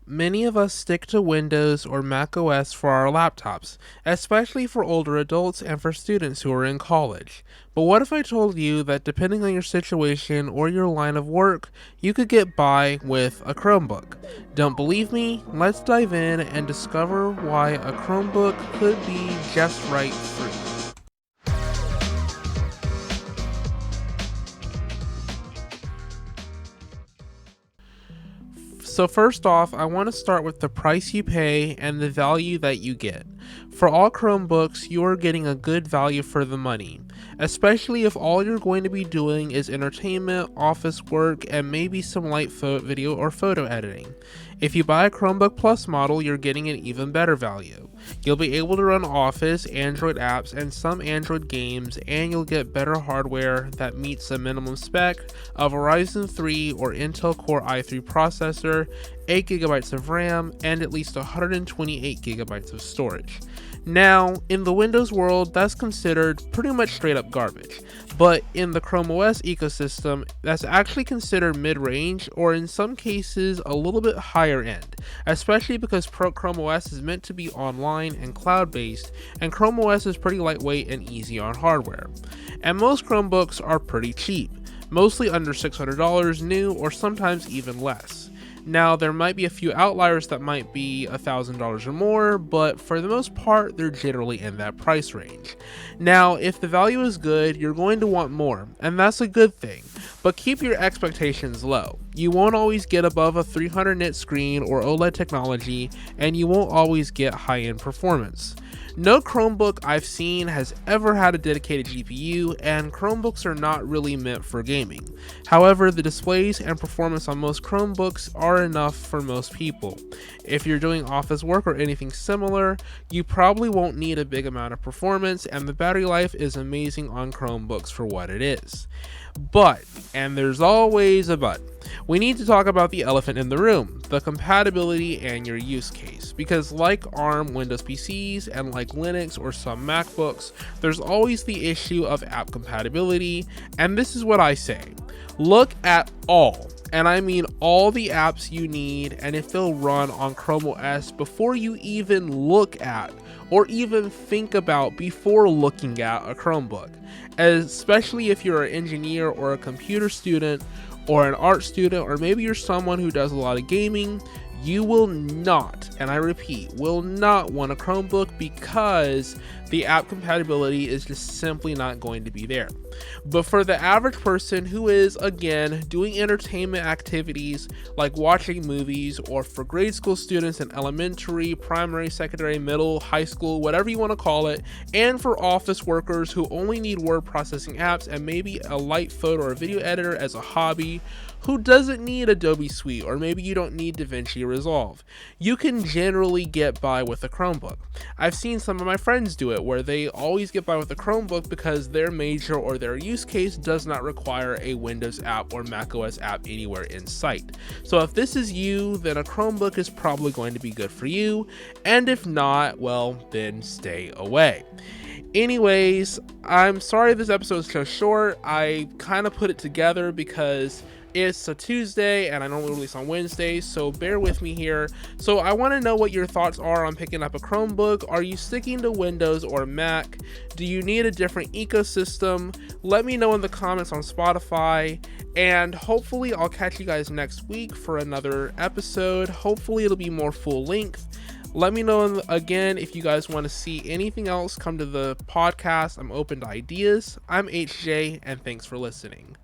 Many of us stick to Windows or macOS for our laptops, especially for older adults and for students who are in college. But what if I told you that depending on your situation or your line of work, you could get by with a Chromebook? Don't believe me? Let's dive in and discover why a Chromebook could be just right for you. So first off, I want to start with the price you pay and the value that you get. For all Chromebooks, you are getting a good value for the money, especially if all you're going to be doing is entertainment, office work, and maybe some light video or photo editing. If you buy a Chromebook Plus model, you're getting an even better value. You'll be able to run Office, Android apps, and some Android games, and you'll get better hardware that meets the minimum spec of a Ryzen 3 or Intel Core i3 processor, 8GB of RAM, and at least 128GB of storage. Now, in the Windows world, that's considered pretty much straight up garbage, but in the Chrome OS ecosystem, that's actually considered mid-range or in some cases a little bit higher end, especially because Chrome OS is meant to be online and cloud-based, and Chrome OS is pretty lightweight and easy on hardware. And most Chromebooks are pretty cheap, mostly under $600 new or sometimes even less. Now, there might be a few outliers that might be $1,000 or more, but for the most part, they're generally in that price range. Now, if the value is good, you're going to want more, and that's a good thing, but keep your expectations low. You won't always get above a 300 nit screen or OLED technology, and you won't always get high-end performance. No Chromebook I've seen has ever had a dedicated GPU, and Chromebooks are not really meant for gaming. However, the displays and performance on most Chromebooks are enough for most people. If you're doing office work or anything similar, you probably won't need a big amount of performance, and the battery life is amazing on Chromebooks for what it is. But, and there's always a but, we need to talk about the elephant in the room, the compatibility and your use case. Because like ARM Windows PCs and like Linux or some MacBooks, there's always the issue of app compatibility, and this is what I say. Look at all, and I mean all the apps you need and if they'll run on Chrome OS before you even look at or even think about before looking at a Chromebook. Especially if you're an engineer or a computer student or an art student, or maybe you're someone who does a lot of gaming, you will not, and I repeat, will not want a Chromebook because the app compatibility is just simply not going to be there. But for the average person who is, again, doing entertainment activities like watching movies, or for grade school students in elementary, primary, secondary, middle, high school, whatever you want to call it, and for office workers who only need word processing apps and maybe a light photo or video editor as a hobby, who doesn't need Adobe Suite, or maybe you don't need DaVinci Resolve, you can generally get by with a Chromebook. I've seen some of my friends do it where they always get by with a Chromebook because their major or their use case does not require a Windows app or macOS app anywhere in sight. So if this is you, then a Chromebook is probably going to be good for you, and if not, well, then stay away. Anyways, I'm sorry this episode is so short. I kind of put it together because it's a Tuesday and I normally release on Wednesdays, so bear with me here. So I want to know what your thoughts are on picking up a Chromebook. Are you sticking to Windows or Mac? Do you need a different ecosystem? Let me know in the comments on Spotify, and hopefully I'll catch you guys next week for another episode. Hopefully it'll be more full length. Let me know again if you guys want to see anything else come to the podcast. I'm open to ideas. I'm HJ, and thanks for listening.